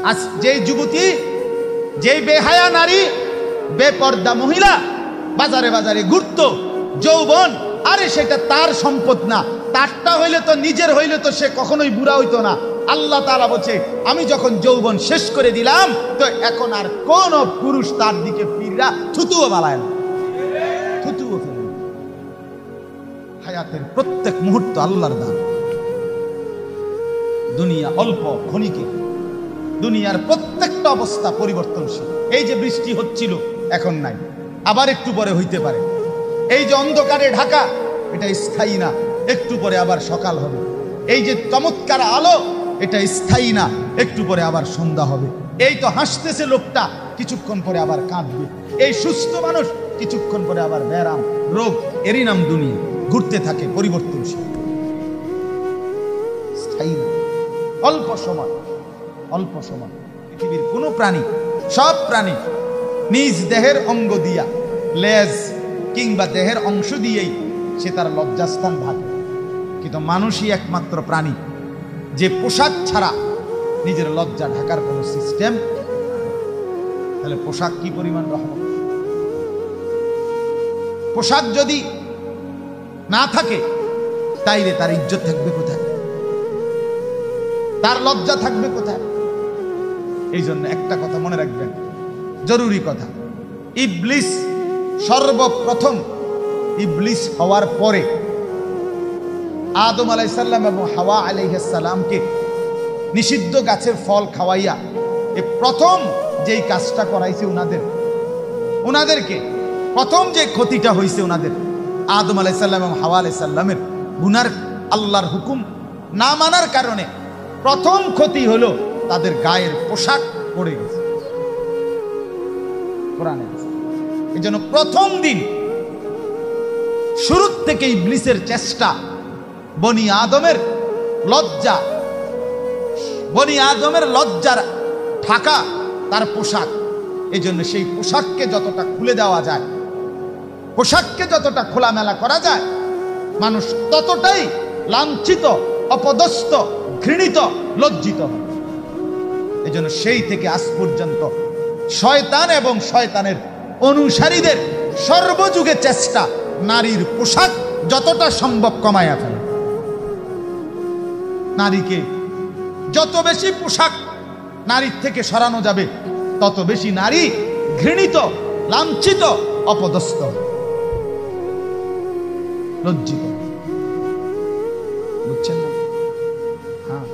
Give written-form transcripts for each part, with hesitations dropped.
আজ যেই যুবতী, যেই বেহায়া নারী, বেপর্দা মহিলা বাজারে বাজারে ঘুরতো, যৌবন, আরে সেটা তার সম্পদ না, তারটা হইলে তো নিজের হইলে তো সে কখনোই বুড়া হইতো না। আল্লাহ তাআলা বলছে আমি যখন যৌবন শেষ করে দিলাম তো এখন আর কোন পুরুষ তার দিকে ফিরা থুতুও বালায় না, থুতুও ফেলে না। হায়াতের প্রত্যেক মুহূর্ত আল্লাহর দান। দুনিয়া অল্প ক্ষণিকে, দুনিয়ার প্রত্যেকটা অবস্থা পরিবর্তনশীল। এই যে বৃষ্টি হচ্ছিল এখন নাই, আবার একটু পরে হইতে পারে। এই যে অন্ধকারে ঢাকা, এটা স্থায়ী না, একটু পরে আবার সকাল হবে। এই যে চমৎকার আলো, এটা স্থায়ী না, একটু পরে আবার সন্ধ্যা হবে। এই তো হাসতেছে লোকটা, কিছুক্ষণ পরে আবার কাঁদবে। এই সুস্থ মানুষ, কিছুক্ষণ পরে আবার ব্যারাম, রোগ। এরই নাম দুনিয়া, ঘুরতে থাকে, পরিবর্তনশীল, স্থায়ী না। অল্প সময়, অল্প সময়। পৃথিবীর কোনো প্রাণী, সব প্রাণী নিজ দেহের অঙ্গ দিয়া, লেজ কিংবা দেহের অংশ দিয়েই সে তার লজ্জাস্থান ভাগে। কিন্তু মানুষই একমাত্র প্রাণী যে পোশাক ছাড়া নিজের লজ্জা ঢাকার কোনো সিস্টেম। তাহলে পোশাক কি পরিমাণ রহমত! পোশাক যদি না থাকে তাইলে তার ইজ্জত থাকবে কোথায়, তার লজ্জা থাকবে কোথায়? এই জন্য একটা কথা মনে রাখবেন, জরুরি কথা। ইবলিস সর্বপ্রথম, ইবলিস হওয়ার পরে আদম আলাইহিস সালাম এবং হাওয়া আলাইহিস সালামকে নিষিদ্ধ গাছের ফল খাওয়াইয়া এই প্রথম যেই কাজটা করাইছে উনাদেরকে প্রথম যে ক্ষতিটা হয়েছে উনাদের, আদম আলাইহিস সালাম এবং হাওয়া আলাইহিস সালামের গুনার, আল্লাহর হুকুম না মানার কারণে প্রথম ক্ষতি হলো তাদের গায়ের পোশাক পড়ে গেছে কোরআনে। এই জন্য প্রথম দিন শুরু থেকে ইবলিসের চেষ্টা বনি আদমের লজ্জা, বনি আদমের লজ্জার ঢাকা তার পোশাক। এই জন্য সেই পোশাককে যতটা খুলে দেওয়া যায়, পোশাককে যতটা খোলামেলা করা যায়, মানুষ ততটাই লাঞ্ছিত, অপদস্থ, ঘৃণিত, লজ্জিত হয়। এই জন্য সেই থেকে আজ পর্যন্ত শয়তান এবং শয়তানের অনুসারীদের সর্বযুগে চেষ্টা নারীর পোশাক যতটা সম্ভব কমায়া ফেলে। নারীকে যত বেশি পোশাক নারীর থেকে সরানো যাবে তত বেশি নারী ঘৃণিত, লাঞ্ছিত, অপদস্থ, লজ্জিত। বুঝছেন না? হ্যাঁ,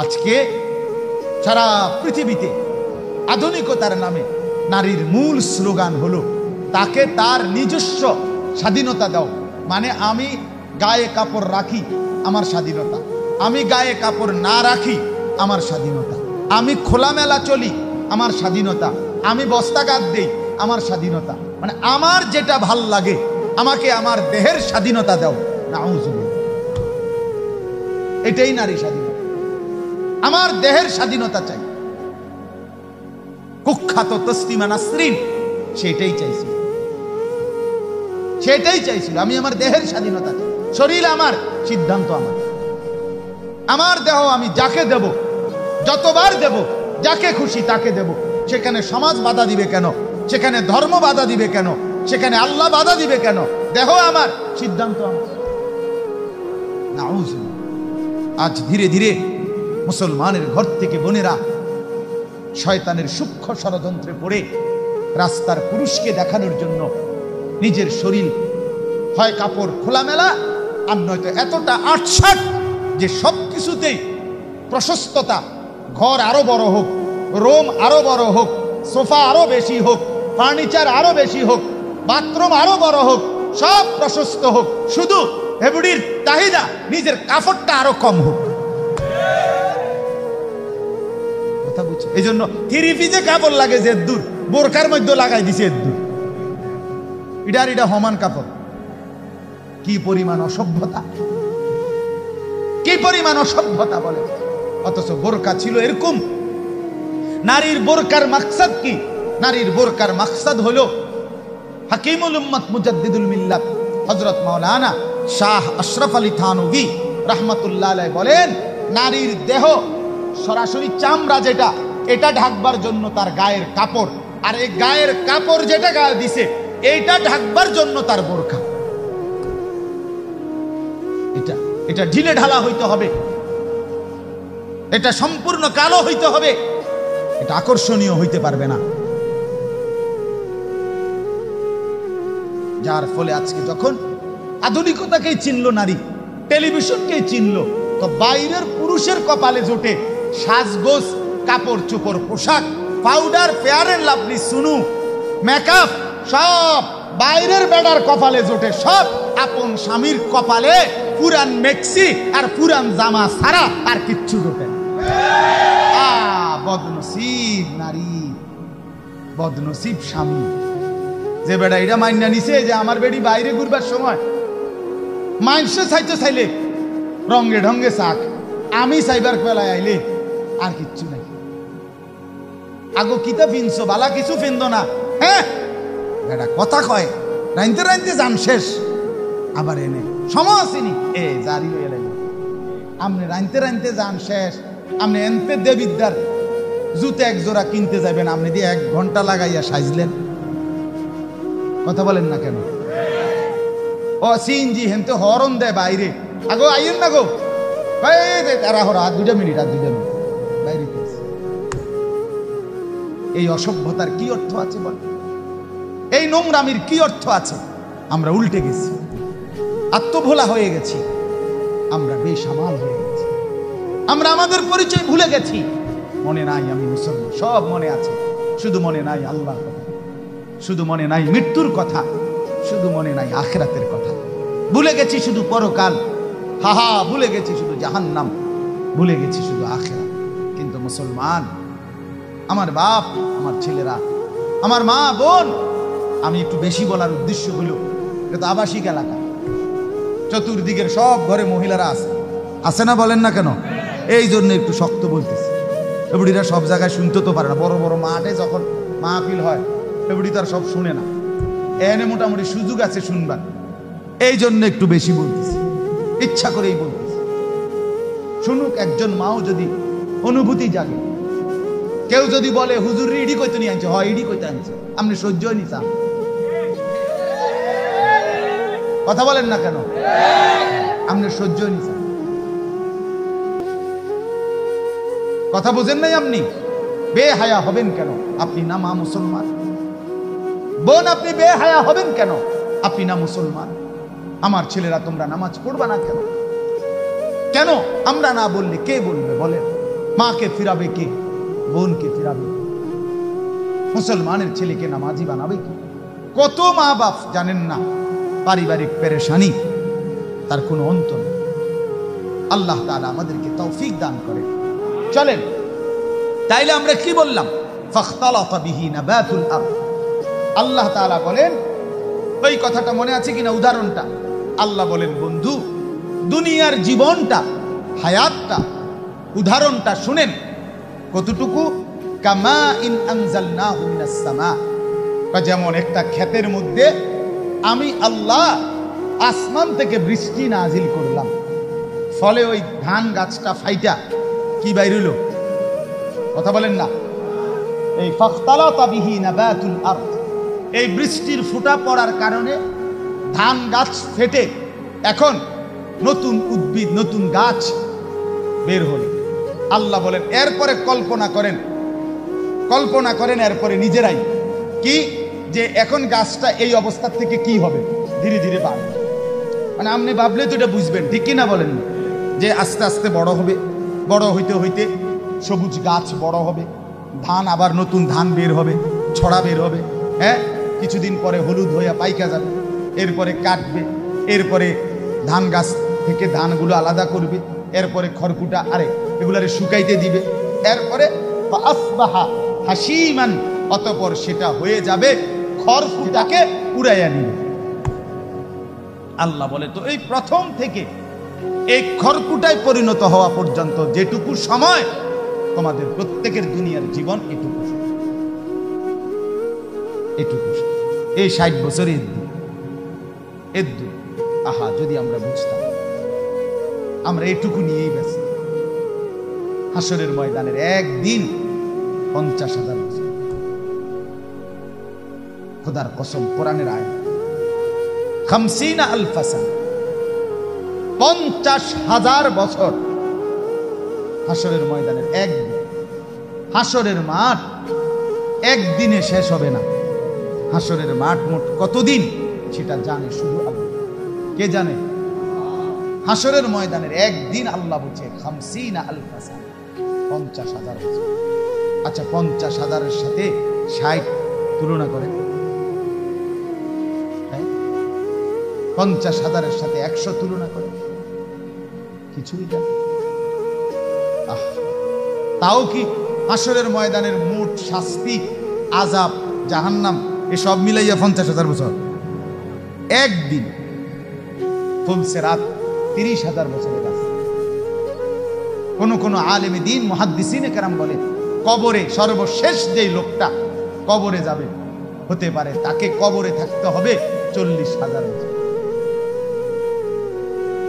আজকে সারা পৃথিবীতে আধুনিকতার নামে নারীর মূল স্লোগান হলো তাকে তার নিজস্ব স্বাধীনতা দাও। মানে আমি গায়ে কাপড় রাখি, আমার স্বাধীনতা। আমি গায়ে কাপড় না রাখি, আমার স্বাধীনতা। আমি খোলামেলা চলি, আমার স্বাধীনতা। আমি বস্তাঘাত দেই, আমার স্বাধীনতা। মানে আমার যেটা ভাল লাগে, আমাকে আমার দেহের স্বাধীনতা দাও। নাউজুবিল্লাহ, এটাই নারী স্বাধীনতা। আমার দেহের স্বাধীনতা চাই। কুখ্যাত তসলিমা নাসরিন সেটাই চাইছিল, সেটাই চাইছিল। আমি আমার দেহের স্বাধীনতা চাই, শরীর আমার, সিদ্ধান্ত আমার। আমার দেহ আমি যাকে দেব, যতবার দেব, যাকে খুশি তাকে দেব। সেখানে সমাজ বাধা দিবে কেন? সেখানে ধর্ম বাধা দিবে কেন? সেখানে আল্লাহ বাধা দিবে কেন? দেহ আমার, সিদ্ধান্ত আমার। নাউজুবিল্লাহ। আজ ধীরে ধীরে মুসলমানের ঘর থেকে বোনেরা শয়তানের সূক্ষ্ম ষড়যন্ত্রে পড়ে রাস্তার পুরুষকে দেখানোর জন্য নিজের শরীর হয় কাপড় খোলামেলা, আর নয়তো এতটা আটসাট যে সব কিছুতেই প্রশস্ততা, ঘর আরো বড় হোক, রুম আরো বড় হোক, সোফা আরো বেশি হোক, ফার্নিচার আরো বেশি হোক, বাথরুম আরো বড় হোক, সব প্রশস্ত হোক, শুধু হেবুড়ির চাহিদা নিজের কাপড়টা আরো কম হোক। কথা বুঝছো? এই জন্য থ্রি পিসে কাপড় লাগে যে দূর, বোরকার মধ্যে লাগাই দিছে দূর। এটা সমান কাপড়। কি পরিমাণ অসভ্যতা, কি পরিমাণ অসভ্যতা বলে। অথচ বোরকা ছিল এরকম। নারীর বোরকার মাকসাদ কি? নারীর বোরকার মাকসাদ হলো হাকিমুল উম্মত মুজাদ্দিদুল মিল্লাত হযরত মাওলানা শাহ আশরাফ আলী থানভী রাহমাতুল্লাহ আলাইহি বলেন, নারীর দেহ সরাসরি চামড়া যেটা, এটা ঢাকবার জন্য তার গায়ের কাপড়, আর এই গায়ের কাপড় যেটা গায়ে দিছে এইটা ঢাকবার জন্য তার বোরকা। এটা এটা ঢিলে ঢালা হইতে হবে, এটা সম্পূর্ণ কালো হইতে হবে, এটা আকর্ষণীয় হইতে পারবে না। যার ফলে আজকে যখন আধুনিকতাকেই চিনল নারী, টেলিভিশনকেই চিনল, তো বাইরের পুরুষের কপালে জোটে সাজগোজ, কাপড় চোপড়, পোশাক, পাউডার, ফেয়ার এন্ড লাভলি, সুনু, মেকআপ, সব বাইরের বেড়ার কপালে জোটে। সব আপন স্বামীর কপালে পুরান মেক্সি আর পুরান জামা ছাড়া আর কিচ্ছু জোটে না। বদনসিব নারী, বদনসিব স্বামী, যে বেড়া এটা মাইনা নিছে যে আমার বেড়ি বাইরে ঘুরবার সময় মাইনসে চাইতে চাইলে রঙে ঢঙ্গে চাক, আমি চাইবার বেলায় আইলে আর কিচ্ছু নাই। আগো কিতা ফিনছো, বালা কিছু ফিনদ না। হ্যাঁ বেড়া কথা কয়, রাইনতে রাইনতে যান শেষ, আবার এনে সময় আসেনি এ জারি হয়ে এলেন। আপনি রাইনতে রাইনতে যান শেষ, আপনি এনতে দেবিদ্যার জুতে এক জোড়া কিনতে যাবেন, আপনি দিয়ে 1 ঘন্টা লাগাইয়া সাজলেন। কথা বলেন না কেন? ও সিনজি হেনতে হরন দেয় বাইরে, আগো আইয়েন না গো, তারা হর আর 2 মিনিট, আর 2 মিনিট বাইরে। এই অসভ্যতার কি অর্থ আছে বল? এই নোংরামির কি অর্থ আছে? আমরা উল্টে গেছি, আত্মভোলা হয়ে গেছি, আমরা বেসামাল হয়ে গেছি, আমরা আমাদের পরিচয় ভুলে গেছি। মনে নাই আমি মুসলমান, সব মনে আছে, শুধু মনে নাই আল্লাহর কথা, শুধু মনে নাই মৃত্যুর কথা, শুধু মনে নাই আখিরাতের কথা। ভুলে গেছি শুধু পরকাল, হাহা, ভুলে গেছি শুধু জাহান্নাম, ভুলে গেছি শুধু আখিরাত। কিন্তু মুসলমান, আমার বাপ, আমার ছেলেরা, আমার মা বোন, আমি একটু বেশি বলার উদ্দেশ্য হলো, এটা তো আবাসিক এলাকা, চতুর্দিকের সব ঘরে মহিলারা আছে, আছে না বলেন না কেন? এই জন্য একটু শক্ত বলতেছি। এbuড়িরা সব জায়গায় শুনতে তো পারে না, বড় বড় মাঠে যখন মাহফিল হয় এbuড়ি তার সব শুনে না, এনে মোটামুটি সুযোগ আছে শুনবার, এই জন্য একটু বেশি বলতেছি, ইচ্ছা করেই বলতেছি। শুনুক একজন মাও যদি অনুভূতি জাগে। কেউ যদি বলে হুজুর ইডি কইতে নিয়ে আনছে, হয় ইডি কইতে আনছে, আপনি সহ্যই নি চান, কথা বলেন না কেন? আপনি সহ্যই নি চান, কথা বুঝেন নাই? আপনি বেহায়া হবেন কেন? আপনি না মা মুসলমান। বোন আপনি বেহায়া হবেন কেন? আপনি না মুসলমান। আমার ছেলেরা তোমরা নামাজ পড়বা না কেন? কেন? আমরা না বললে কে বলবে বলেন? মাকে ফিরাবে কে? বোনকে ফিরাবে? মুসলমানের ছেলেকে নামাজি বানাবে কি? কত মা বাপ জানেন না, পারিবারিক পেরেশানি তার কোনো অন্ত নেই। আল্লাহ তাআলা আমাদেরকে তৌফিক দান করে। চলেন তাইলে আমরা কি বললাম? ফাখতালাতা বিহি নাবাতুল আরদ। আল্লাহ তাআলা বলেন, ওই কথাটা মনে আছে কিনা উদাহরণটা? আল্লাহ বলেন, বন্ধু দুনিয়ার জীবনটা, হায়াতটা, উদাহরণটা শুনেন কতটুকু। কামা ইন আনজালনাহু মিনাস সামা, যেমন একটা ক্ষেতের মধ্যে আমি আল্লাহ আসমান থেকে বৃষ্টি নাজিল করলাম, ফলে ওই ধান গাছটা ফাইটা কি বাইরইল? কথা বলেন না? এই ফাখতালাতা বিহি নাবাতুল আরদ, এই বৃষ্টির ফুটা পড়ার কারণে ধান গাছ ফেটে এখন নতুন উদ্ভিদ, নতুন গাছ বের হলো। আল্লাহ বলেন, এরপরে কল্পনা করেন, কল্পনা করেন এরপরে নিজেরাই কি, যে এখন গাছটা এই অবস্থা থেকে কি হবে, ধীরে ধীরে বাড়বে। মানে আপনি ভাবলে তো এটা বুঝবেন, ঠিক কিনা বলেন? যে আস্তে আস্তে বড় হবে, বড় হইতে হইতে সবুজ গাছ বড় হবে, ধান আবার নতুন ধান বের হবে, ছড়া বের হবে, হ্যাঁ, কিছুদিন পরে হলুদ হয়ে পাইকা যাবে, এরপরে কাটবে, এরপরে ধান গাছ থেকে ধানগুলো আলাদা করবে, এরপরে খড়কুটা আরে এগুলারে শুকাইতে দিবে, এরপরে আসবাহা হাসিমান, অতঃপর সেটা হয়ে যাবে খড়কুটাকে উড়াইয়া নিবে। আল্লাহ বলে, তো এই প্রথম থেকে এই খড়কুটায় পরিণত হওয়া পর্যন্ত যেটুকু সময় তোমাদের প্রত্যেকের দুনিয়ার জীবন এটুকু, এটুকু, এই 60 বছর এদ্দু। আহা, যদি আমরা বুঝতাম, আমরা এটুকু নিয়েই ব্যস্ত। হাসরের ময়দানের একদিন 50,000 বছর। খোদার কসম, কোরআনের আয়াত, 50,000 সানা, 50,000 বছর হাসরের ময়দানের একদিন। হাসরের মাঠ একদিনে শেষ হবে না। হাসরের মাঠ মোট কতদিন সেটা জানে শুধু আল্লাহ। কে জানে? হাসরের ময়দানের একদিন আল্লাহ বলছে 50,000 সানা, 50,000 বছর। আচ্ছা, 50,000-এর সাথে 60 তুলনা করে, 50,000-এর সাথে 100 তুলনা করে, কিছুই জানে। তাও কি হাসরের ময়দানের মোট শাস্তি, আযাব, জাহান্নাম এসব মিলাইয়া 50,000 বছর? একদিন ফুলসিরাত 30,000 বছরের রাস্তা। কোন আলেমে দ্বীন মুহাদ্দিসিনে কেরাম বলে, কবরে সর্বশেষ যেই লোকটা কবরে যাবে, হতে পারে তাকে কবরে থাকতে হবে 40,000 বছর।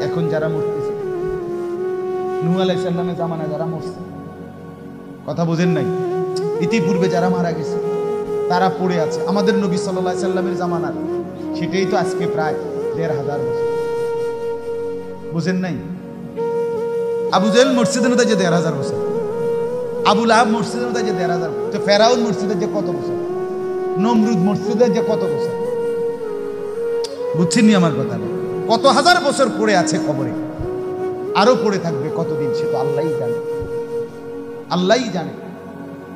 এখন যারা মরতেছে, নূহ আলাইহিস সালামের জামানায় যারা মরছে, কথা বোঝেন নাই, ইতিপূর্বে যারা মারা গেছে তারা পড়ে আছে আমাদের নবী সাল্লাল্লাহু আলাইহি সাল্লামের জামানার, সেটাই তো আজকে প্রায় 1,500 বছর। বুঝেন নাই? আবু জেহেল মসজিদের মধ্যে যে 1,500 বছর, আবু লাহাব মসজিদের মধ্যে যে 1,500, তো ফেরাউন মসজিদের যে কত বছর, নমরুদ মসজিদের যে কত বছর। বুঝছেন নি আমার কথা? কত হাজার বছর পড়ে আছে কবরে, আরো পড়ে থাকবে কতদিন সে তো আল্লাহই জানে, আল্লাহই জানে।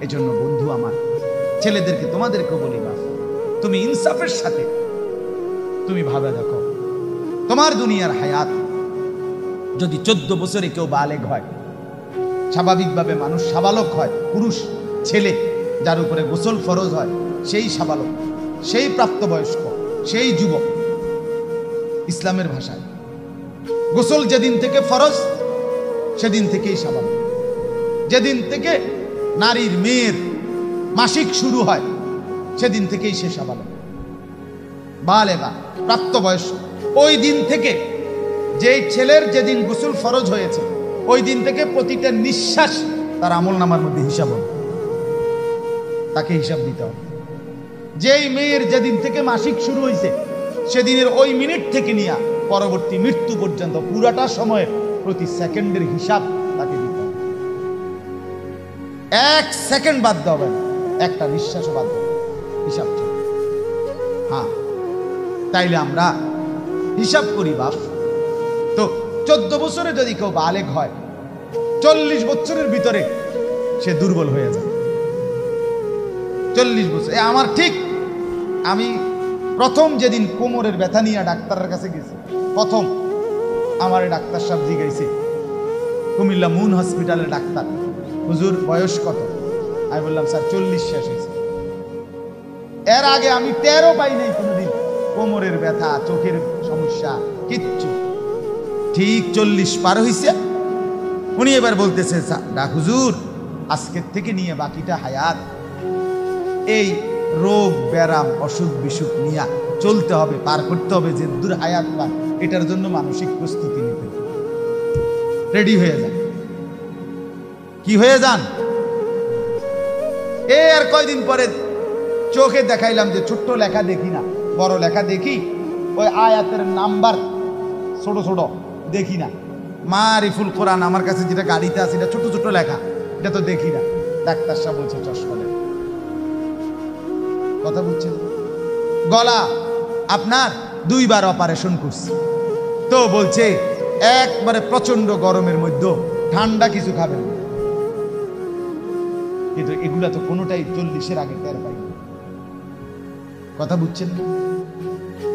এই জন্য বন্ধু আমার, ছেলেদেরকে তোমাদেরকে বলি, বাপ তুমি ইনসাফের সাথে তুমি ভাবে দেখো, তোমার দুনিয়ার হায়াত যদি 14 বছরে কেউ বালেগ হয়, স্বাভাবিকভাবে মানুষ সাবালক হয়, পুরুষ ছেলে যার উপরে গোসল ফরজ হয়, সেই সাবালক, সেই প্রাপ্তবয়স্ক, সেই যুবক। ইসলামের ভাষায় গোসল যেদিন থেকে ফরজ সেদিন থেকেই সাবালক। যেদিন থেকে নারীর মেয়ের মাসিক শুরু হয় সেদিন থেকেই সে সাবালক, বালেগা, প্রাপ্তবয়স্ক। ওই দিন থেকে, যেই ছেলের যেদিন গোসল ফরজ হয়েছে, ওই দিন থেকে প্রতিটা নিঃশ্বাস তার আমলনামার মধ্যে হিসাব হবে, তাকে হিসাব দিতে হবে। যেই মেয়ের যেদিন থেকে মাসিক শুরু হয়েছে সেদিনের ওই মিনিট থেকে নিয়ে পরবর্তী মৃত্যু পর্যন্ত পুরাটা সময়ের প্রতি সেকেন্ডের হিসাব তাকে দিতে হবে। 1 সেকেন্ড বাদ দেওয়া হবে না, একটা নিঃশ্বাসও বাদ দেওয়া, হিসাব চলবে। হ্যাঁ, তাইলে আমরা হিসাব করি বাপ, তো 14 বছরে যদি কেউ বালেগ হয়, 40 বছরের ভিতরে সে দুর্বল হয়ে যায়। 40 বছর। আমার ঠিক, আমি প্রথম যেদিন কোমরের ব্যথা নিয়ে ডাক্তারের কাছে গেছি, প্রথম আমার ডাক্তার সাহেব জিজ্ঞাসা, কুমিল্লা মুন হসপিটালের ডাক্তার, হুজুর বয়স কত? আমি বললাম স্যার 40 শেষ হয়েছে। এর আগে আমি 13 পাই নাই কোনোদিন, কোমরের ব্যথা, চোখের সমস্যা, কিচ্ছু। ঠিক 40 পার হয়েছে। উনি এবার বলতেছে, হুজুর আজকের থেকে নিয়ে বাকিটা হায়াত এই রোগ ব্যারাম অসুখ বিসুখ নিয়ে চলতে হবে, পার করতে হবে। যে দূর হায়াত পান, এটার জন্য মানসিক প্রস্তুতি নিতে, রেডি হয়ে যান। কি হয়ে যান? আর কয়দিন পরে চোখে দেখাইলাম যে ছোট্ট লেখা দেখি না, বড় লেখা দেখি, ওই আয়াতের নাম্বার ছোট ছোট দেখি না। মারিফুল কোরআন আমার কাছে যেটা গাড়িতে আছে, এটা ছোট ছোট লেখা, এটা তো দেখি না। ডাক্তার সাহেব বলছে চশমা নেই। কথা বুঝছেন? গলা আপনার 2 বার অপারেশন করছে, তো বলছে একবারে প্রচন্ড গরমের মধ্যে ঠান্ডা কিছু খাবেন, কিন্তু এগুলা তো কোনোটাই 40-এর আগে টের পাই। কথা বুঝছেন?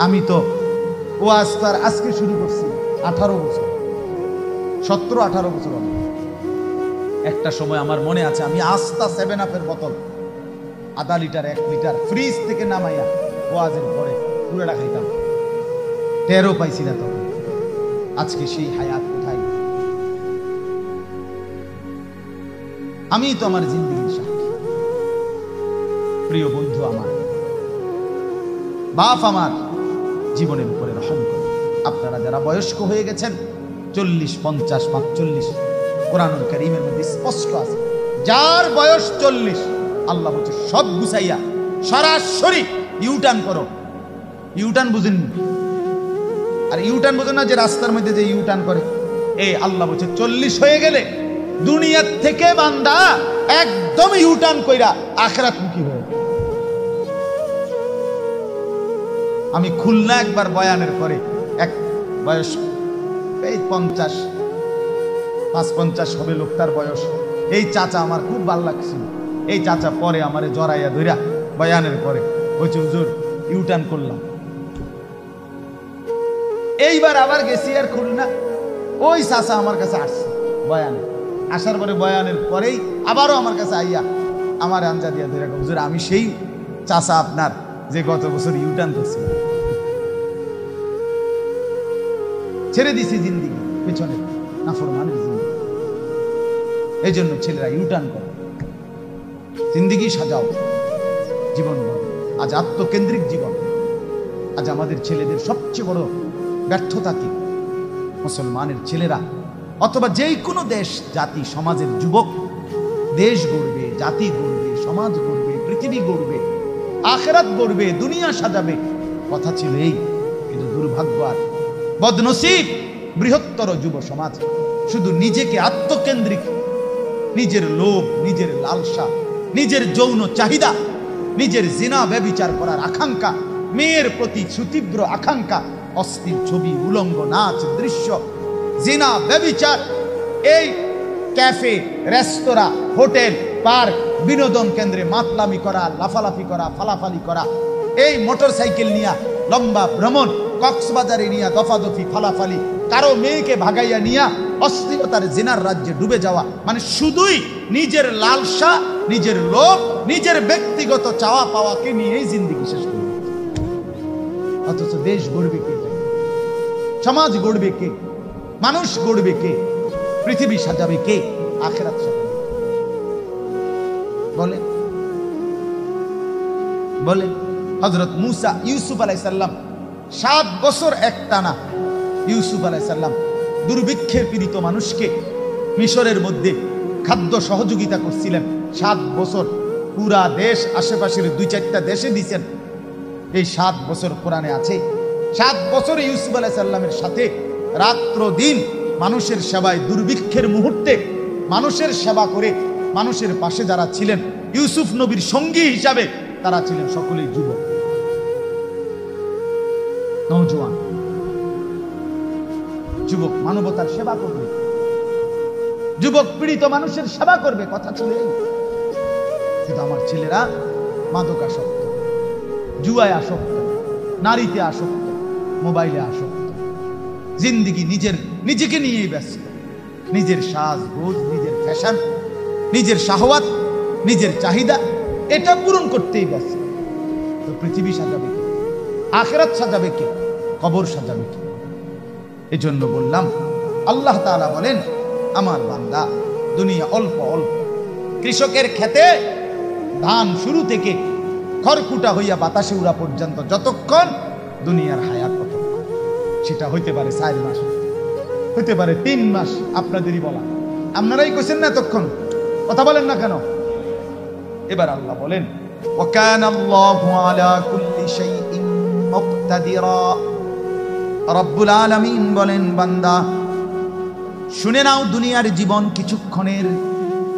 আমি তো ওয়াজ তার আজকে শুরু করছি, 18 বছর, 17-18 বছর হবে। একটা সময় আমার মনে আছে, আমি আস্তা 7 আপের বোতল, আধা লিটার 1 লিটার ফ্রিজ থেকে নামাইয়া ওয়াজের পরে পুরোটা খাইতাম, টেরও পাইছি না তখন। আজকে সেই হায়াত কোথায়? আমি তো আমার জিন্দেগির সাক্ষী। প্রিয় বন্ধু আমার, বাপ আমার জীবনের উপরে রহম করে। আপনারা যারা বয়স্ক হয়ে গেছেন, 40, 50, 45, কোরআনুল কারীমের মধ্যে স্পষ্ট আছে, যার বয়স 40 আল্লাহ বলছে সব গুছাইয়া সরাসরি ইউটার্ন করো। ইউটার্ন বুঝেন? আর ইউটার্ন বুঝেন না যে রাস্তার মধ্যে যে ইউটার্ন করে? এই আল্লাহ বলছে 40 হয়ে গেলে দুনিয়ার থেকে বান্দা একদম ইউটার্ন কইরা আখিরাত মুখী হয়ে। আমি খুলনা একবার বয়ানের পরে এক বয়স এই 55 হবে লোকটার বয়স। এই চাচা আমার খুব ভালো লাগছিল। এই চাচা পরে আমারে জড়াইয়া ধইরা বয়ানের পরে বলছে হুজুর ইউটার্ন করলাম। এইবার আবার গেছি আর খুলনা, ওই চাচা আমার কাছে আসছে বয়ানে, আসার পরে বয়ানের পরেই আবারও আমার কাছে আইয়া আমার আঞ্জা দিয়া ধরে হুজুর আমি সেই চাচা আপনার যে গত বছর ইউটার্ন করছি, ছেড়ে দিছি জিন্দিগি পেছনে নাফরমানের জিন্দিগি। এই জন্য ছেলেরা ইউটার্ন করে, জিন্দিগি সাজাও, জীবন গড়ো। আজ আত্মকেন্দ্রিক জীবন। আজ আমাদের ছেলেদের সবচেয়ে বড় ব্যর্থতা কি? মুসলমানের ছেলেরা অথবা যেই কোনো দেশ জাতি সমাজের যুবক দেশ গড়বে, জাতি গড়বে, সমাজ গড়বে, পৃথিবী গড়বে, আখিরাত গড়বে, দুনিয়া সাজাবে, কথা ছিল এই। কিন্তু দুর্ভাগ্য আর বদনসিব বৃহত্তর যুব সমাজ শুধু নিজেকে আত্মকেন্দ্রিক, নিজের লোভ, নিজের লালসা, নিজের যৌন চাহিদা, নিজের জিনা ব্যভিচার করার আকাঙ্ক্ষা, মেয়ের প্রতি সুতীব্র আকাঙ্ক্ষা, অশ্লীল ছবি, উলঙ্গ নাচ, দৃশ্য, জিনা ব্যভিচার, এই ক্যাফে, রেস্তোরাঁ, হোটেল, পার্ক, বিনোদন কেন্দ্রে মাতলামি করা, লাফালাফি করা, ফালাফালি করা, এই মোটরসাইকেল নিয়ে লম্বা ভ্রমণ, কক্সবাজারে নিয়ে দফাদফি, ফালাফালি, কারো মেয়েকে ভাগাইয়া নিয়া অশ্লীলতার জিনার রাজ্যে ডুবে যাওয়া, মানে শুধুই নিজের লালসা, নিজের লোভ, নিজের ব্যক্তিগত চাওয়া পাওয়াকে নিয়েই জিন্দেগি শেষ করে। অথচ দেশ গড়বে কে? সমাজ গড়বে কে? মানুষ গড়বে কে? পৃথিবী সাজাবে কে? আখিরাত সাজাবে বলে বলে হযরত মুসা, ইউসুফ আলাইহিস সালাম 7 বছর একটানা ইউসুফ আলাইহিস সালাম দুর্ভিক্ষের পীড়িত মানুষকে মিশরের মধ্যে খাদ্য সহযোগিতা করছিলেন। 7 বছর পুরা দেশ, আশেপাশের 2-4টা দেশে দিয়েছেন। এই 7 বছর কোরআনে আছে। 7 বছর ইউসুফ আলাইহিস সালামের সাথে রাত্র দিন মানুষের সেবায়, দুর্ভিক্ষের মুহূর্তে মানুষের সেবা করে মানুষের পাশে যারা ছিলেন ইউসুফ নবীর সঙ্গী হিসাবে, তারা ছিলেন সকলেই যুবক, নওজোয়ান যুবক। মানবতার সেবা করবে, যুবক পীড়িত মানুষের সেবা করবে, কথা ছিল এই। কিন্তু আমার ছেলেরা মাদকাসক্ত, জুয়ায় আসক্ত, নারীতে আসক্ত, মোবাইলে আসক্ত, জিন্দিগি নিজেকে নিয়েই ব্যস্ত, নিজের সাজগোজ, নিজের ফ্যাশন, নিজের শাহওয়াত, নিজের চাহিদা, এটা পূরণ করতেই ব্যস্ত। তো পৃথিবী সাজাবে কে? আখিরাত সাজাবে কে? কবর সাজাবে কে? এজন্য বললাম, আল্লাহ তাআলা বলেন আমার বান্দা দুনিয়া অল্প অল্প। কৃষকের ক্ষেতে ধান শুরু থেকে খড়কুটা হইয়া বাতাসে উড়া পর্যন্ত যতক্ষণ দুনিয়ার হায়াত, ততক্ষণ। সেটা হইতে পারে 4 মাস, হইতে পারে 3 মাস, আপনাদেরই বলা। আপনারাই কইছেন না এতক্ষণ, কথা বলেন না কেন? এবার আল্লাহ বলেন ওয়াকানাল্লাহু আলা কুল্লি শাইইন মুকতাদিরা। রব্বুল আলামিন বলেন বান্দা শুনে নাও, দুনিয়ার জীবন কিছুক্ষণের,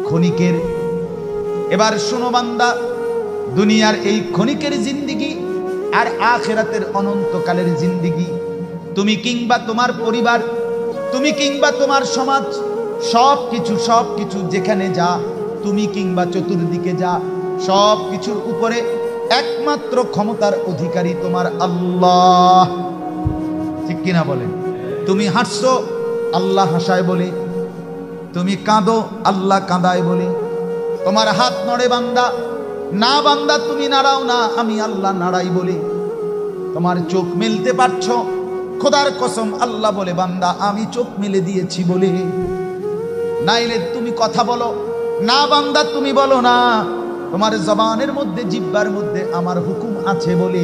ক্ষণিকের। এবার শোনো বান্দা, দুনিয়ার এই ক্ষণিকের জিন্দেগি আর আখিরাতের অনন্তকালের জিন্দেগি, তুমি কিংবা তোমার পরিবার, তুমি কিংবা তোমার সমাজ, সবকিছু যেখানে যা, তুমি কিংবা চতুর্দিকে যা, সব কিছুর উপরে একমাত্র ক্ষমতার অধিকারী তোমার আল্লাহ। ঠিক কিনা বলেন? তুমি হাসছো, আল্লাহ হাসায় বলে। তুমি কাঁদো, আল্লাহ কাঁদায় বলে। তোমার হাত নড়ে বান্দা, না বান্দা তুমি নাড়াও না, আমি আল্লাহ নাড়াই বলে। তোমার চোখ মেলতে পারছো, খোদার কসম আল্লাহ বলে বান্দা আমি চোখ মেলে দিয়েছি বলে। নাইলে তুমি কথা বলো না বান্দা, তুমি বলো না, তোমার জবানের মধ্যে, জিহ্বার মধ্যে আমার হুকুম আছে বলে।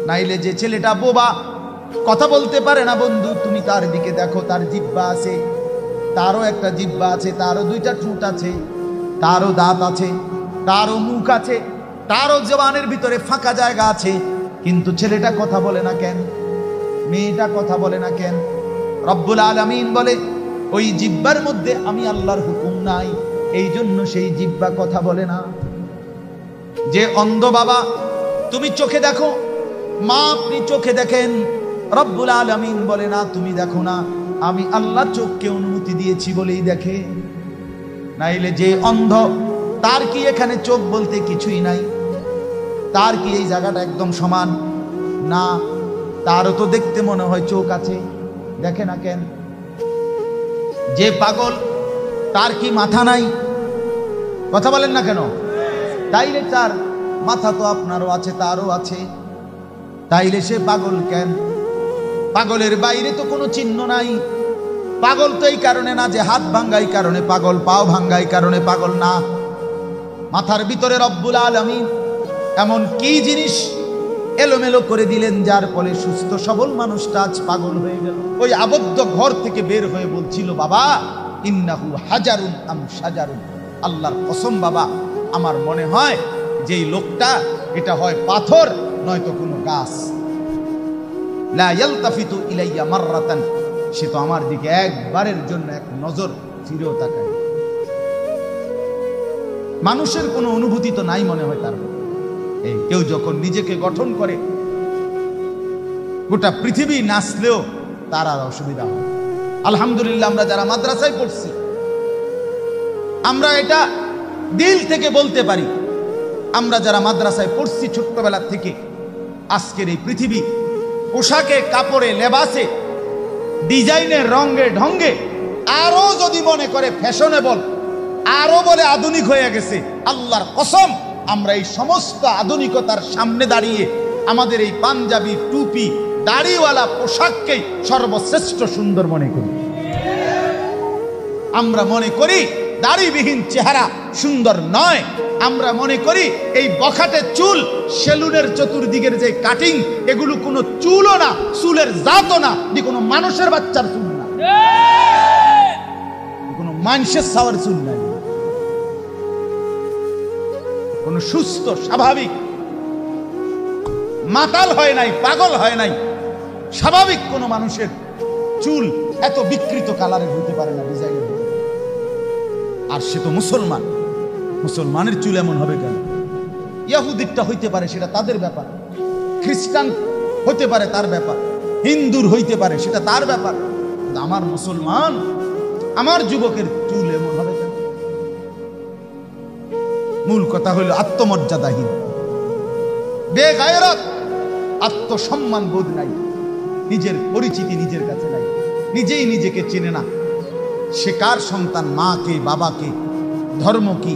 নাইলে যে ছেলেটা বোবা, কথা বলতে পারে না বন্ধু, তুমি তার দিকে দেখো, তার জিহ্বা আছে, তারও একটা জিহ্বা আছে, তারও দুইটা ঠোঁট আছে, তারও দাঁত আছে, তারও মুখ আছে, তারও জবানের ভিতরে ফাঁকা জায়গা আছে, কিন্তু ছেলেটা কথা বলে না কেন? মেয়েটা কথা বলে না কেন? রব্বুল আলামিন বলে ওই জিহ্বার মধ্যে আমি আল্লাহর হুকুম নাই, এই জন্য সেই জিহ্বা কথা বলে না। যে অন্ধ বাবা, তুমি চোখে দেখো, মা আপনি চোখে দেখেন, রব্বুল আলামিন বলে না তুমি দেখো না, আমি আল্লাহ চোখকে অনুমতি দিয়েছি বলেই দেখে। নাইলে যে অন্ধ, তার কি এখানে চোখ বলতে কিছুই নাই? তার কি এই জায়গাটা একদম সমান না? তারও তো দেখতে মনে হয় চোখ আছে, দেখে না কেন? যে পাগল, তার কি মাথা নাই? কথা বলেন না কেন? তাইলে তার মাথা তো আপনারও আছে, তারও আছে, তাইলে সে পাগল কেন? পাগলের বাইরে তো কোনো চিহ্ন নাই। পাগল তো এই কারণে না যে হাত ভাঙ্গাই কারণে পাগল, পাও ভাঙ্গাই কারণে পাগল না। মাথার ভিতরে রব্বুল আলামিন এমন কি জিনিস এলোমেলো করে দিলেন যার ফলে সুস্থ সবল মানুষটা আজ পাগল হয়ে গেল। ওই আবদ্ধ ঘর থেকে বের হয়ে বলছিল, বাবা ইন্নাহু হাজারুন আম শাজারুন, আল্লাহর কসম বাবা আমার মনে হয় যে এই লোকটা এটা হয় পাথর নয়তো কোনো গাছ। লা ইয়ালতাফিতু ইলাইয়া মাররাতান, সে তো আমার দিকে একবারের জন্য এক নজর ফিরেও তাকায়। মানুষের কোনো অনুভূতি তো নাই মনে হয় তার। এই কেউ যখন নিজেকে গঠন করে, গোটা পৃথিবী নাচলেও তার আর অসুবিধা হয়। আলহামদুলিল্লাহ, আমরা যারা মাদ্রাসায় পড়ছি, আমরা এটা দিল থেকে বলতে পারি, আমরা যারা মাদ্রাসায় পড়ছি ছোট্টবেলা থেকে, আজকের এই পৃথিবী পোশাকে, কাপড়ে, লেবাসে, ডিজাইনে, রঙে, ঢঙ্গে আরো যদি মনে করে ফ্যাশনেবল, আরো বলে আধুনিক হয়ে গেছে, আল্লাহর কসম আমরা এই সমস্ত আধুনিকতার সামনে দাঁড়িয়ে আমাদের এই পাঞ্জাবি, টুপি, দাড়িওয়ালা পোশাককেই সর্বশ্রেষ্ঠ সুন্দর মনে করি। আমরা মনে করি দাড়িবিহীন চেহারা সুন্দর নয়। আমরা মনে করি এই বখাটে চুল, সেলুনের চতুর্দিকের যে কাটিং, এগুলো কোনো চুলও না, চুলের জাতও না, কোনো মানুষের বাচ্চার চুল না, কোনো মানুষের সাওয়ার চুল নাই। কোন সুস্থ স্বাভাবিক মাতাল হয় নাই, পাগল হয় নাই, স্বাভাবিক কোন মানুষের চুল এত বিকৃত কালারের হইতে পারে না, ডিজাইনের। আর সে তো মুসলমান, মুসলমানের চুল এমন হবে কেন? ইহুদিরটা হইতে পারে, সেটা তাদের ব্যাপার। খ্রিস্টান হইতে পারে, তার ব্যাপার। হিন্দুর হইতে পারে, সেটা তার ব্যাপার। আমার মুসলমান, আমার যুবকের চুল এমন হবে কেন? মূল কথা হইল আত্মমর্যাদাহীন, বেগায়রত, আত্মসম্মান বোধ নাই, নিজের পরিচিতি নিজের কাছে নাই, নিজেই নিজেকে চেনে না। সে কার সন্তান, মা কে, বাবা কে, ধর্ম কি,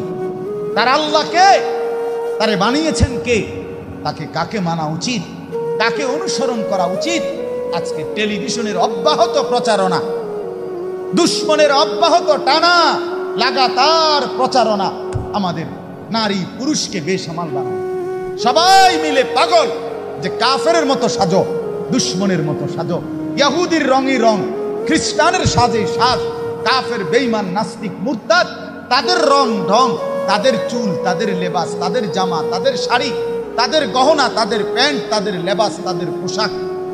তার আল্লাহ কে, তারে বানিয়েছেন কে, তাকে কাকে মানা উচিত, কাকে অনুসরণ করা উচিত। আজকে টেলিভিশনের অব্যাহত প্রচারণা, দুশ্মনের অব্যাহত টানা লাগাতার প্রচারণা আমাদের নারী পুরুষকে বেসামাল বানায়। সবাই মিলে পাগল যে কাফেরের মতো সাজো, দুশ্মনের মতো সাজো, ইহুদির রঙই রং, খ্রিস্টানের সাজে সাজ, কাফের বেঈমান নাস্তিক মুরতাদ তাদের রং ঢং, তাদের চুল, তাদের লেবাস, তাদের জামা, তাদের শাড়ি, তাদের গহনা, তাদের প্যান্ট, তাদের লেবাস, তাদের পোশাক,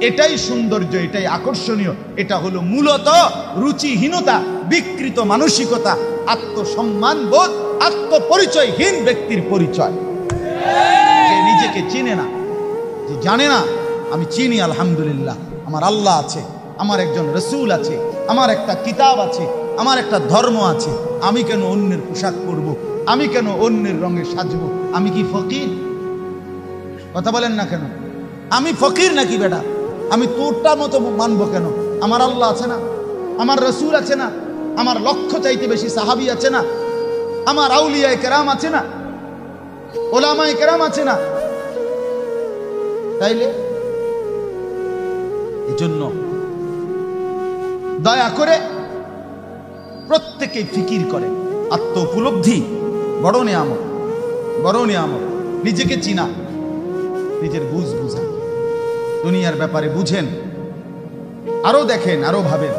এটাই সৌন্দর্য, এটাই আকর্ষণীয়। এটা হলো মূলত রুচিহীনতা, বিকৃত মানসিকতা, আত্মসম্মান বোধ, আত্মপরিচয়হীন ব্যক্তির পরিচয়। যে নিজেকে চিনে না, যে জানে না আমি চিনি আলহামদুলিল্লাহ, আমার আল্লাহ আছে, আমার একজন রসুল আছে, আমার একটা কিতাব আছে, আমার একটা ধর্ম আছে, আমি কেন অন্যের পোশাক পরবো, আমি কেন অন্যের রঙে সাজবো? আমি কি ফকির? কথা বলেন না কেন? আমি ফকির নাকি বেটা? আমি তোরটা মতো মানবো কেন? আমার আল্লাহ আছে না, আমার রসুল আছে না, আমার লক্ষ চাইতে বেশি সাহাবী আছে না, আমার আউলিয়ায়ে কেরাম আছে না, ওলামায়ে কেরাম আছে না। তাইলে এই জন্য দয়া করে প্রত্যেকেই ফিকির করে। আত্ম উপলব্ধি বড় নিয়ামত, বড় নিয়ামত। নিজেকে চিনা, নিজের বুঝ বুঝা, দুনিয়ার ব্যাপারে বুঝেন, আরো দেখেন, আরো ভাবেন।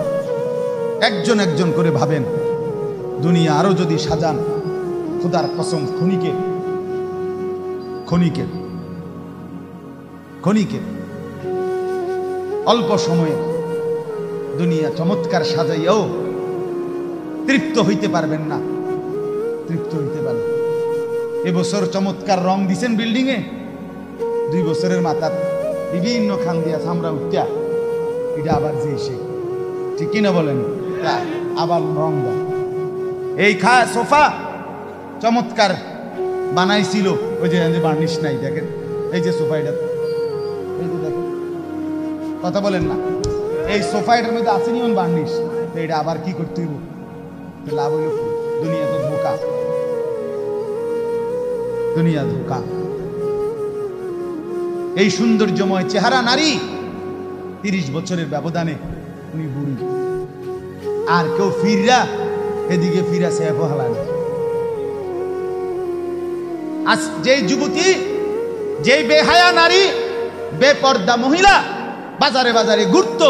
একজন একজন করে ভাবেন, দুনিয়া আরো যদি সাজান, খোদার কসম ক্ষণিকে ক্ষণিকে ক্ষণিকে অল্প সময়ে দুনিয়া চমৎকার সাজাইয়াও তৃপ্ত হইতে পারবেন না, তৃপ্ত হইতে পারবেন। এবছর চমৎকার রং দিছেন বিল্ডিং এ, 2 বছরের মাথা বিভিন্ন খান দিয়া চামড়া উঠা, এটা আবার যে এসে ঠিক কিনা বলেন, আবার রং দেয়। এই সোফা চমৎকার বানাইছিল, ওই যে বার্নিশ নাই, দেখেন এই যে সোফা, এটা এই যে দেখেন, কথা বলেন না, এই সোফা এটার মধ্যে আসেনি বার্নিশ, তো এটা আবার কি করতে হইব, লাভ হইল। দুনিয়া তো ধোকা, দুনিয়া ধোকা। এই সৌন্দর্যময় চেহারা নারী 30 বছরের ব্যবধানে উনি বুড়ি, আর কেউ ফিরা এদিকে ফিরা সেফ হালান। আজ যে যুবতী, যে বেহায়া নারী, বেপর্দা মহিলা বাজারে বাজারে ঘুরত,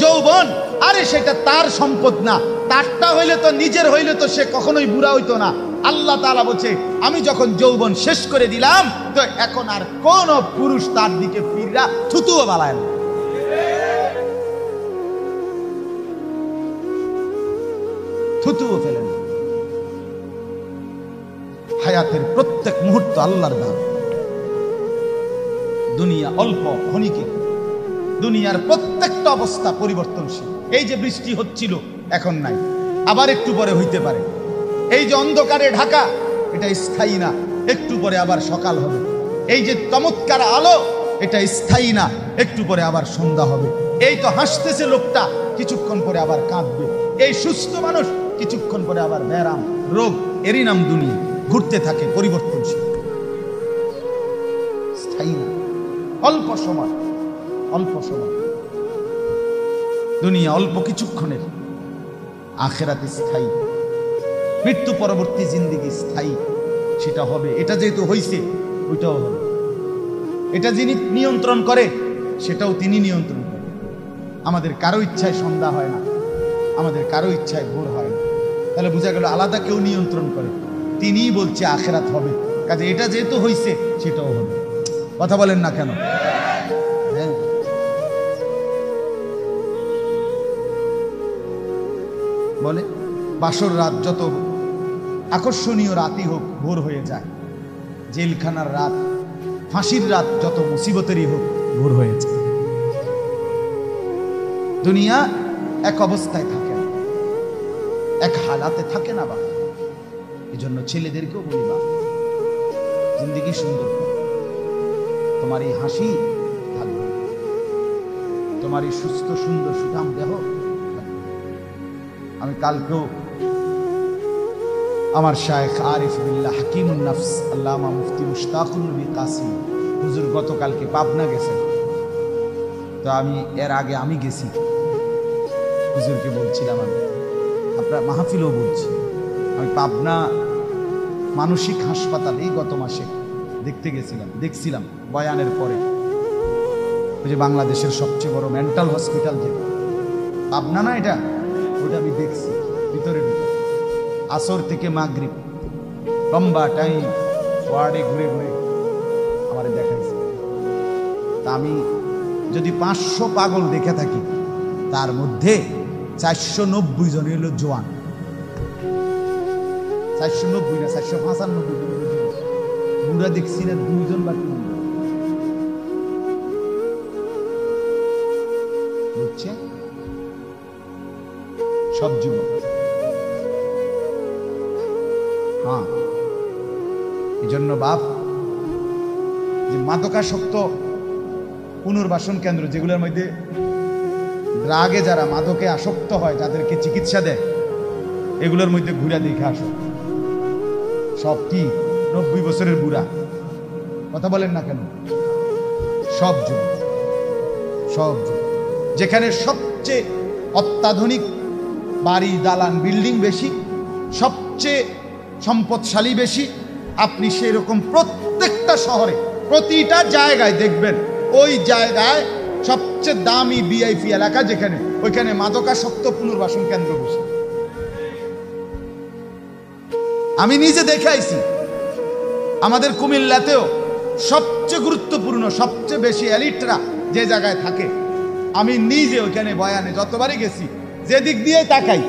যৌবন, আরে সেটা তার সম্পদ না, তারটা হইলে তো নিজের হইলে তো সে কখনোই বুড়া হইতো না। আল্লাহ তাআলা বলছে, আমি যখন যৌবন শেষ করে দিলাম, তো এখন আর কোন পুরুষ তার দিকে ফিরা থুতুও বালায় না। থুতুও ফেলেন। হায়াতের প্রত্যেক মুহূর্ত আল্লাহর দান। দুনিয়া অল্প ক্ষণিকে, দুনিয়ার প্রত্যেকটা অবস্থা পরিবর্তনশীল। এই যে বৃষ্টি হচ্ছিল, এখন নাই, আবার একটু পরে হইতে পারে। এই যে অন্ধকারে ঢাকা, এটা স্থায়ী না, একটু পরে আবার সকাল হবে। এই যে চমৎকার আলো, এটা স্থায়ী না, একটু পরে আবার সন্ধ্যা হবে। এই তো হাসতেছে লোকটা, কিছুক্ষণ পরে আবার কাঁদবে। এই সুস্থ মানুষ, কিছুক্ষণ পরে আবার ব্যারাম, রোগ, এরই নাম দুনিয়া। ঘুরতে থাকে, পরিবর্তনশীল, স্থায়ী না। অল্প সময়, অল্প সময় দুনিয়া, অল্প কিছুক্ষণের। আখিরাত স্থায়ী, মৃত্যু পরবর্তী জিন্দেগি স্থায়ী, সেটা হবে। এটা যেহেতু হইছে, ওইটাও হবে। এটা যিনি নিয়ন্ত্রণ করে, সেটাও তিনি নিয়ন্ত্রণ করেন। আমাদের কারো ইচ্ছায় সন্ধ্যা হয় না, আমাদের কারো ইচ্ছায় ভোর হয় না। তাহলে বোঝা গেল আলাদা কেউ নিয়ন্ত্রণ করে, তিনিই বলছে আখিরাত হবে। কাজে এটা যেহেতু হইছে, সেটাও হবে। কথা বলেন না কেন? হ্যাঁ, বলে বাসর রাত যত আকর্ষণীয় রাতই হোক, ভোর হয়ে যায়। জেলখানার রাত, ফাঁসির রাত যত মুসিবতেরই হোক, ভোর হয়ে যায়। দুনিয়া এক অবস্থায় থাকে না, এক হালাতে থাকে না। বা এই জন্য ছেলেদেরকেও বলি, বা জিন্দেগি সুন্দর, তোমার এই হাসি থাকবে, তোমার এই সুস্থ সুন্দর সুঠাম দেহ। আমি কালকেও আমার শায়েখ আরিফ বিল্লাহ হাকিমুন নফস আল্লামা মুফতি মুশতাকুল নবী কাসিম হুজুর গতকালকে পাবনা গেছেন। তো আমি এর আগে আমি গেছি, হুজুরকে বলছিলাম, আমি আপনার মাহফিলও বলছি, আমি পাবনা মানসিক হাসপাতালেই গত মাসে দেখতে গেছিলাম, দেখছিলাম বয়ানের পরে। ওই যে বাংলাদেশের সবচেয়ে বড় মেন্টাল হসপিটাল, যে পাবনা না, এটা ওটা আমি দেখছি ভিতরে ভিতরে। আসর থেকে মাগরিব লম্বা টাইম ওয়ার্ডে ঘুরে ঘুরে আমার দেখাইছে। তা আমি যদি 500 পাগল দেখে থাকি, তার মধ্যে 490 জন হলো জোয়ান। 490 না, 495 জন বুড়া দেখছি না, 2 জন বা 3 জন। বুঝছে? সব যুবক। হ্যাঁ, এই জন্য বাপ, যে মাদকাসক্ত পুনর্বাসন কেন্দ্র, যেগুলোর মধ্যে ড্রাগে যারা মাদকে আসক্ত হয়, যাদেরকে চিকিৎসা দেয়, এগুলোর মধ্যে ঘুরে দেখে আসো। সব কি 90 বছরের বুড়া? কথা বলেন না কেন? সব যুবক, সব যুবক। যেখানে সবচেয়ে অত্যাধুনিক বাড়ি, দালান, বিল্ডিং বেশি, সবচেয়ে সম্পদশালী বেশি, আপনি সেরকম প্রত্যেকটা শহরে, প্রতিটা জায়গায় দেখবেন ওই জায়গায় সবচেয়ে দামি ভিআইপি এলাকা যেখানে, ওইখানে মাদকাসক্ত পুনর্বাসন কেন্দ্র বসে। আমি নিজে দেখে আইছি, আমাদের কুমিল্লাতেও সবচেয়ে গুরুত্বপূর্ণ, সবচেয়ে বেশি এলিটরা যে জায়গায় থাকে, আমি নিজে ওইখানে বয়ানে যতবারই গেছি, যে দিক দিয়ে তাকাই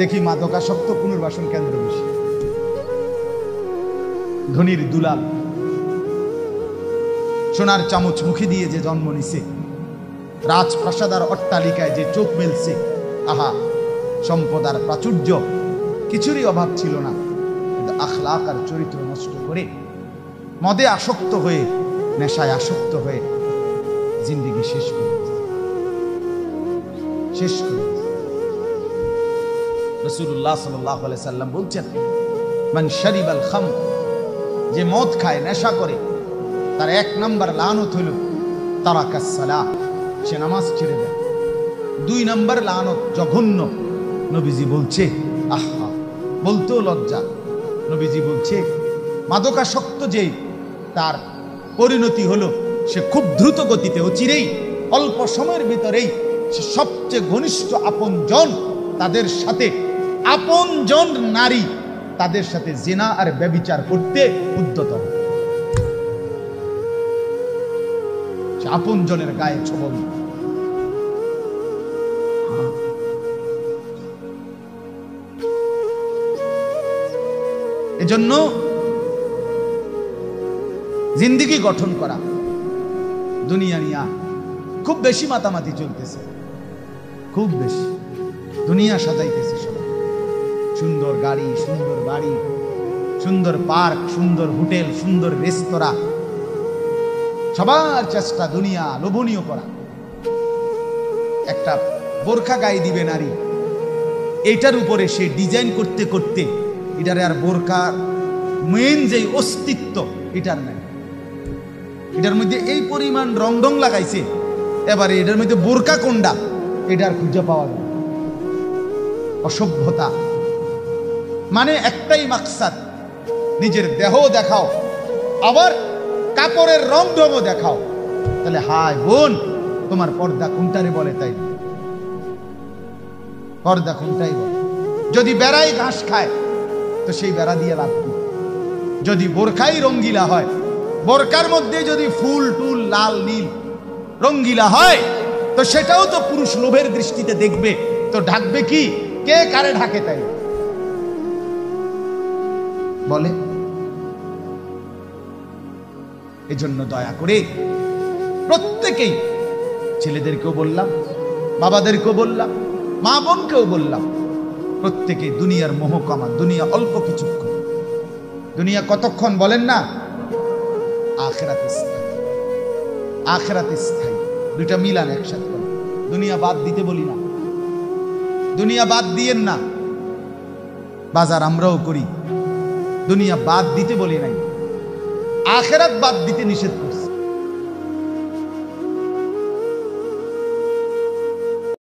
দেখি মাদকাসক্ত পুনর্বাসন কেন্দ্র বসে। ধনির দুলাল, সোনার চামচ মুখে দিয়ে যে জন্ম নিছে, রাজপ্রাসাদার অট্টালিকায় যে চোখ মেলছে, আহা, সম্পদ আর প্রাচুর্য কিছুরই অভাব ছিল না, কিন্তু আখলাক আর চরিত্র নষ্ট করে, মদে আসক্ত হয়ে, নেশায় আসক্ত হয়ে জিন্দেগি শেষ করে রাসূলুল্লাহ সাল্লাল্লাহু আলাইহি সাল্লাম বলছেন, মান শারিবাল খামর, যে মদ খায়, নেশা করে, তার 1 নম্বর লানত হলো তারাকাস সালাহ, সে নামাজ ছেড়ে দেয়। 2 নম্বর লানত জঘন্য, নবীজি বলছে, আহা, বলতেও লজ্জা, নবীজি বলছে মাদকাসক্ত যে, তার পরিণতি হলো সে খুব দ্রুত গতিতে, অচিরেই, অল্প সময়ের ভিতরেই সে সবচেয়ে ঘনিষ্ঠ আপনজন, তাদের সাথে আপনজন নারী, তাদের সাথে জিনা আর ব্যভিচার করতে উদ্যত হবে। আপনজনের গায়ে ছবল। এজন্য জিন্দেগি গঠন করা, দুনিয়া নিয়া খুব বেশি মাতামাতি চলতেছে, খুব বেশি দুনিয়া সাজাইতেছে সবাই, সুন্দর গাড়ি, সুন্দর বাড়ি, সুন্দর পার্ক, সুন্দর হোটেল, সুন্দর রেস্তোরাঁ, সবার চেষ্টা দুনিয়া লোভনীয় করা। একটা বোরখা গায়ে দিবে নারী, এটার উপরে সে ডিজাইন করতে করতে, এটারে আর বোরখার মেন যে অস্তিত্ব এটার নাই, এটার মধ্যে এই পরিমাণ রং ঢং লাগাইছে, এবারে এটার মধ্যে বোরকা কোনটা এটার খুঁজে পাওয়া যায়। অসভ্যতা, মানে একটাই মাকসাদ, নিজের দেহ দেখাও, আবার কাপড়ের রং ঢংও দেখাও। তাহলে হায় বোন, তোমার পর্দা কোনটারে বলে? তাই পর্দা কোনটাই বলে? যদি বেড়াই ঘাস খায় তো সেই বেড়া দিয়ে লাভ কি? যদি বোরখাই রঙ্গিলা হয়, বোরকার মধ্যে যদি ফুল টুল লাল নীল রঙ্গিলা হয়, তো সেটাও তো পুরুষ লোভের দৃষ্টিতে দেখবে, তো ঢাকবে কি? কে কারে ঢাকে? তাই বলে। এজন্য দয়া করে প্রত্যেকেই, ছেলেদেরকেও বললাম, বাবাদেরকেও বললাম, মা বোনকেও বললাম, প্রত্যেকে দুনিয়ার মোহ কমা। দুনিয়া অল্প কিছুক্ষণ, দুনিয়া কতক্ষণ বলেন না? আখিরাত স্থায়ী, আখিরাত স্থায়ী, দুইটা মিলান একসাথে বলে। দুনিয়া বাদ দিতে বলি না, দুনিয়া বাদ দিয়েন না, বাজার আমরাও করি, দুনিয়া বাদ দিতে বলি নাই, আখিরাত বাদ দিতে নিষেধ করছি।